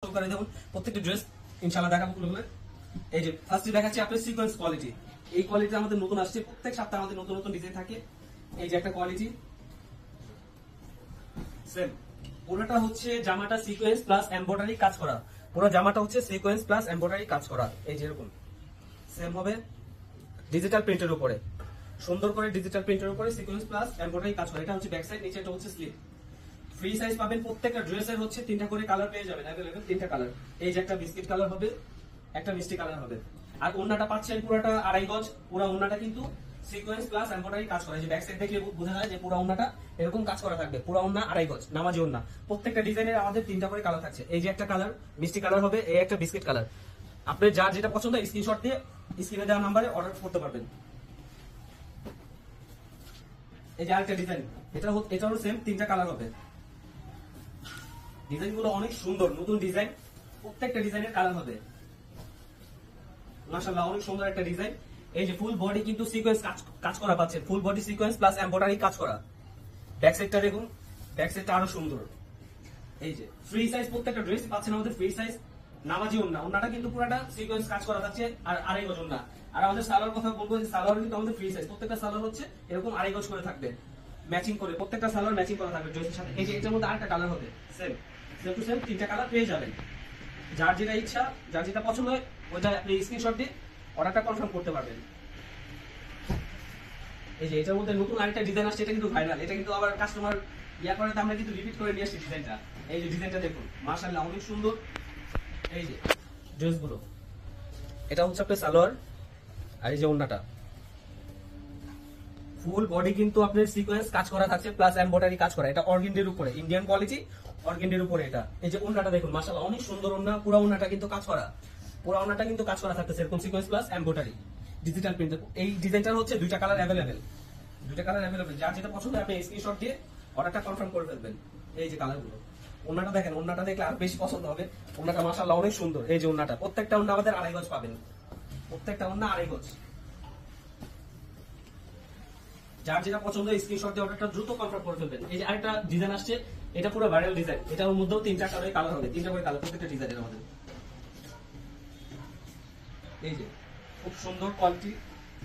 সহকারে দেখুন প্রত্যেকটা ড্রেস ইনশাআল্লাহ দেখাবো খুলে। এই যে ফার্স্টে দেখাচ্ছি আপনার সিকোয়েন্স কোয়ালিটি। এই কোয়ালিটি আমাদের নতুন আসছে, প্রত্যেক সপ্তাহে আমাদের নতুন নতুন ডিজাইন থাকে। এই যে একটা কোয়ালিটি সেম, পুরোটা হচ্ছে জামাটা সিকোয়েন্স প্লাস এমব্রয়ডারি কাজ করা। পুরো জামাটা হচ্ছে সিকোয়েন্স প্লাস এমব্রয়ডারি কাজ করা। এই যে এরকম সেম হবে ডিজিটাল প্রিন্টের উপরে, সুন্দর করে ডিজিটাল প্রিন্টের উপরে সিকোয়েন্স প্লাস এমব্রয়ডারি কাজ করা। এটা হচ্ছে ব্যাক সাইড, নিচে এটা হচ্ছে স্লিপ। ফ্রি সাইজ পাবেন, প্রত্যেকটা ড্রেসের হচ্ছে 3টা করে কালার পেয়ে যাবেন, अवेलेबल 3টা কালার। এই যে একটা বিস্কিট কালার হবে, একটা মিষ্টি কালার হবে। আর ওন্নাটা পাচ্ছেন পুরোটা 2.5 গজ। পুরো ওন্নাটা কিন্তু সিকোয়েন্স প্লাস এমব্রয়ডারি কাজ করা। যে ব্যাক সাইড দেখলে বোঝা যায় যে পুরো ওন্নাটা এরকম কাজ করা থাকবে। পুরো ওন্না 2.5 গজ নামাজি ওন্না। প্রত্যেকটা ডিজাইনের আমাদের 3টা করে কালার থাকছে। এই যে একটা কালার মিষ্টি কালার হবে, এই একটা বিস্কিট কালার। আপনি যার যেটা পছন্দ স্ক্রিনশট দিয়ে স্ক্রিনে দেওয়া নাম্বারে অর্ডার করতে পারবেন। এই যে আরেকটা ডিজাইন, এটারও সেম 3টা কালার হবে। ডিজাইনগুলো অনেক সুন্দর, নতুন ডিজাইন, প্রত্যেকটা ডিজাইনের কালার হবে মাশাআল্লাহ, অনেক সুন্দর একটা ডিজাইন। এই যে ফুল বডি কিন্তু সিকোয়েন্স কাজ করা পাচ্ছেন, full body sequence plus embroidery কাজ করা। ব্যাক সাইডটা দেখুন, ব্যাক সাইডটা আরো সুন্দর। এই যে ফ্রি সাইজ, প্রত্যেকটা ড্রেস পাচ্ছেন আমাদের ফ্রি সাইজ নামাজি ওন্না। ওন্নাটা কিন্তু পুরোটা সিকোয়েন্স কাজ করা থাকছে আর 2.5 গজ ওন্না। আর আমাদের সালোয়ার কথা বলবো, যে সালোয়ার কিন্তু আমাদের ফ্রি সাইজ, প্রত্যেকটা সালোয়ার হচ্ছে এরকম 2.5 গজ করে থাকবে, ম্যাচিং করে প্রত্যেকটা সালোয়ার ম্যাচিং করা থাকবে ড্রেসের সাথে। এই যে এটার মধ্যে আরেকটা কালার হবে সেম টু সেম, 3টা কালার পেয়ে যাবেন। যার যেটা ইচ্ছা, যার যেটা পছন্দ হয় ওইটা আপনি স্ক্রিনশট দিয়ে অর্ডারটা কনফার্ম করতে পারবেন। এই যে এটার মধ্যে নতুন আরেকটা ডিজাইন আসছে, এটা কিন্তু ভাইরাল। এটা কিন্তু আবার কাস্টমার করে আমরা কিন্তু রিপিট করে নিয়ে আসছি ডিজাইনটা। এই যে ডিজাইনটা দেখুন মাশাআল্লাহ অনেক সুন্দর। এই যে ড্রেসগুলো, এটা হচ্ছে আপনার সালোয়ার আর এই যে ওন্নাটা ফুল বডি কিন্তু আপনার সিকোয়েন্স কাজ করা থাকছে প্লাস এমব্রয়ডারি কাজ করা। এটা অর্গেন্ডির উপরে, ইন্ডিয়ান কোয়ালিটি অর্গেন্ডির উপরে এটা। এই যে ওন্নাটা দেখুন মাশাআল্লাহ অনেক সুন্দর ওন্না, পুরো ওন্নাটা কিন্তু কাজ করা, পুরো ওন্নাটা কিন্তু কাজ করা থাকতেছে এরকম sequence plus embroidery digital print. এই ডিজাইনটার হচ্ছে 2টা কালার अवेलेबल, 2টা কালার अवेलेबल। যার যেটা পছন্দ আপনি স্ক্রিনশট দিয়ে অর্ডারটা কনফার্ম করে ফেলবেন। এই যে কালারগুলো, ওন্নাটা দেখেন, ওন্নাটা দেখলে আর বেশি পছন্দ হবে। ওন্নাটা মাশাআল্লাহ অনেক সুন্দর। এই যে ওন্নাটা, প্রত্যেকটা ওন্না আমাদের 2.5 গজ পাবেন, প্রত্যেকটা ওন্না 2.5 গজ। যার যেটা পছন্দ স্ক্রিনশট দিয়ে অর্ডারটা দ্রুত কনফার্ম করে ফেলবেন। এই যে আরেকটা ডিজাইন আসছে, এটা পুরো ভাইরাল ডিজাইন। এটার মধ্যেও 3টা করে কালার হবে, 3টা করে কালার প্রত্যেকটা ডিজাইনের আমাদের। এই যে খুব সুন্দর কোয়ালিটি,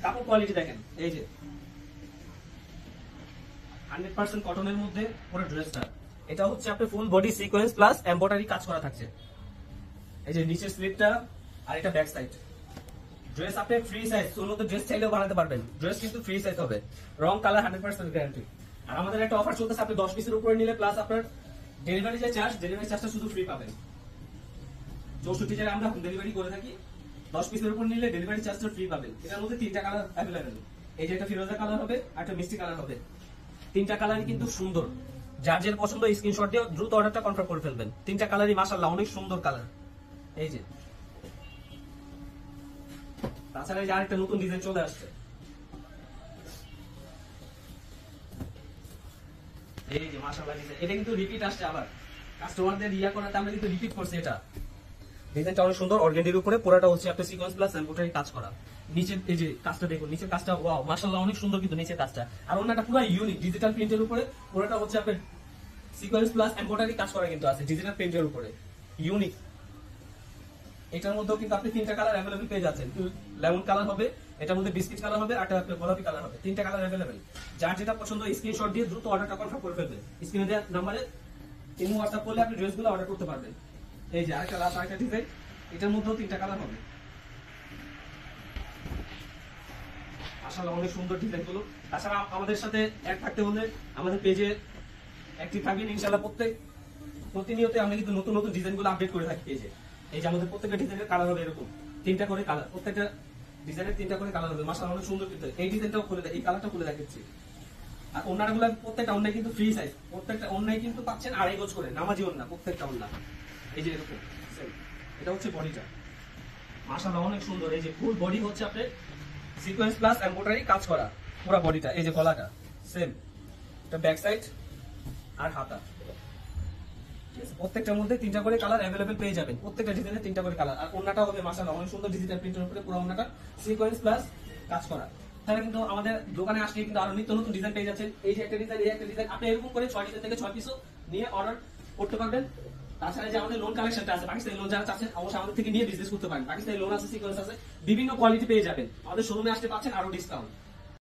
কাপড় কোয়ালিটি দেখেন। এই যে 100% কটনের মধ্যে পুরো ড্রেসটা। এটা হচ্ছে আপনার full body sequence plus embroidery কাজ করা থাকছে। এই যে নিচের স্লিপটা আর এটা ব্যাক সাইড। ড্রেস আপনি ফ্রি সাইজ, সুন্নত ড্রেস চাইলেও বানাতে পারবেন। ড্রেস কিন্তু ফ্রি সাইজ হবে, রং কালার 100% গ্যারান্টি। আর আমাদের একটা অফার চলতেছে, আপনি 10 পিসের উপরে নিলে প্লাস আপনার ডেলিভারি যে চার্জ, ডেলিভারি চার্জটা শুধু ফ্রি পাবেন। 64 জেলায় আমরা হোম ডেলিভারি করে থাকি। 10 পিসের উপর নিলে ডেলিভারি চার্জটা ফ্রি পাবেন। এটার মধ্যে 3টা কালার अवेलेबल। এই যে একটা ফিরোজা কালার হবে আর একটা মিষ্টি কালার হবে। 3টা কালারই কিন্তু সুন্দর। যার যেটা পছন্দ স্ক্রিনশট দিয়ে দ্রুত অর্ডারটা কনফার্ম করে ফেলবেন। 3টা কালারই মাশাআল্লাহ অনেক সুন্দর কালার। এই যে তাছাড়া এই যে আরেকটা নতুন ডিজাইন চলে আসছে। এই যে মাশাআল্লাহ ডিজাইন, এটা কিন্তু রিপিট আসছে, আবার কাস্টমারদের করাতে আমরা কিন্তু রিপিট করছি। এটা ডিজাইনটা অনেক সুন্দর, অর্গেন্ডির উপরে পুরোটা হচ্ছে আপনার সিকোয়েন্স প্লাস এমব্রয়ডারি কাজ করা। নিচের এই যে কাজটা দেখুন, নিচের কাজটা ওয়াও মাশাআল্লাহ অনেক সুন্দর কিন্তু নিচের কাজটা। আর ওন্নাটা পুরো ইউনিক ডিজিটাল প্রিন্টের উপরে, পুরোটা হচ্ছে আপনার সিকোয়েন্স প্লাস এমব্রয়ডারি কাজ করা কিন্তু আছে ডিজিটাল প্রিন্টের উপরে, ইউনিক। এটার মধ্যেও কিন্তু আপনি 3টা কালার अवेलेबल পেয়ে যাচ্ছেন। লেমন কালার হবে, এটার মধ্যে বিস্কিট কালার হবে, আর একটা গোলাপি কালার হবে। 3টা কালার अवेलेबल। যার যেটা পছন্দ স্ক্রিনশট দিয়ে দ্রুত অর্ডারটা কনফার্ম করে ফেলবেন। স্ক্রিনে দেওয়া নম্বরে ইমো হোয়াটসঅ্যাপ করলে আপনি ড্রেসগুলো অর্ডার করতে পারবেন। এই যে আরেকটা লাস্ট আরেকটা ডিজাইন, এটার মধ্যেও 3টা কালার হবে। মাশাআল্লাহ অনেক সুন্দর ডিজাইনগুলো। তাছাড়া আমাদের সাথে অ্যাড থাকতে হলে আমাদের পেজে অ্যাক্টিভ থাকবেন ইনশাআল্লাহ। প্রতিনিয়ত আমরা কিন্তু নতুন নতুন ডিজাইনগুলো আপডেট করে থাকি পেজে। এই যে আমাদের প্রত্যেকটা ডিজাইনের কালার হবে এরকম 3টা করে কালার, প্রত্যেকটা ডিজাইনের 3টা করে কালার হবে। মাশাআল্লাহ অনেক সুন্দর কিন্তু। এই ডিজাইনটাও খুলে দেয়, এই কালারটা খুলে দেখাচ্ছি। আর ওন্নাগুলো প্রত্যেকটা ওন্নায় কিন্তু ফ্রি সাইজ, প্রত্যেকটা ওন্নায় কিন্তু পাচ্ছেন 2.5 গজ করে নামাজি ওন্না, প্রত্যেকটা ওন্না। এই যে এরকম সেম, এটা হচ্ছে বডিটা মাশাআল্লাহ অনেক সুন্দর। এই যে ফুল বডি হচ্ছে আপনার সিকোয়েন্স প্লাস এমব্রয়ডারি কাজ করা পুরো বডিটা। এই যে গলাটা সেম, এটা ব্যাক সাইড আর হাতা। প্রত্যেকটার মধ্যে 3টা করে কালার अवेलेबल পেয়ে যাবেন, প্রত্যেকটা ডিজাইনে 3টা করে কালার। আর ওন্নাটা হবে মাশাআল্লাহ অনেক সুন্দর ডিজিটাল প্রিন্টের উপরে, পুরো ওন্নাটা সিকোয়েন্স প্লাস কাজ করা। তাহলে কিন্তু আমাদের দোকানে আসলে কিন্তু আরো নিত্য নতুন ডিজাইন পেয়ে যাচ্ছেন। এই যে একটা ডিজাইন, এই একটা ডিজাইন, আপনি এরকম করে 6 ডিজাইন থেকে 6 পিসও নিয়ে অর্ডার করতে পারবেন। তাছাড়া যে আমাদের লোন কালেকশনটা আছে, পাকিস্তানি লোন যারা চাচ্ছেন অবশ্যই আমাদের থেকে নিয়ে বিজনেস করতে পারেন। পাকিস্তানি লোন আছে, সিকোয়েন্স আছে, বিভিন্ন কোয়ালিটি পেয়ে যাবেন। আমাদের শোরুমে আসতে পাচ্ছেন আরো ডিসকাউন্ট।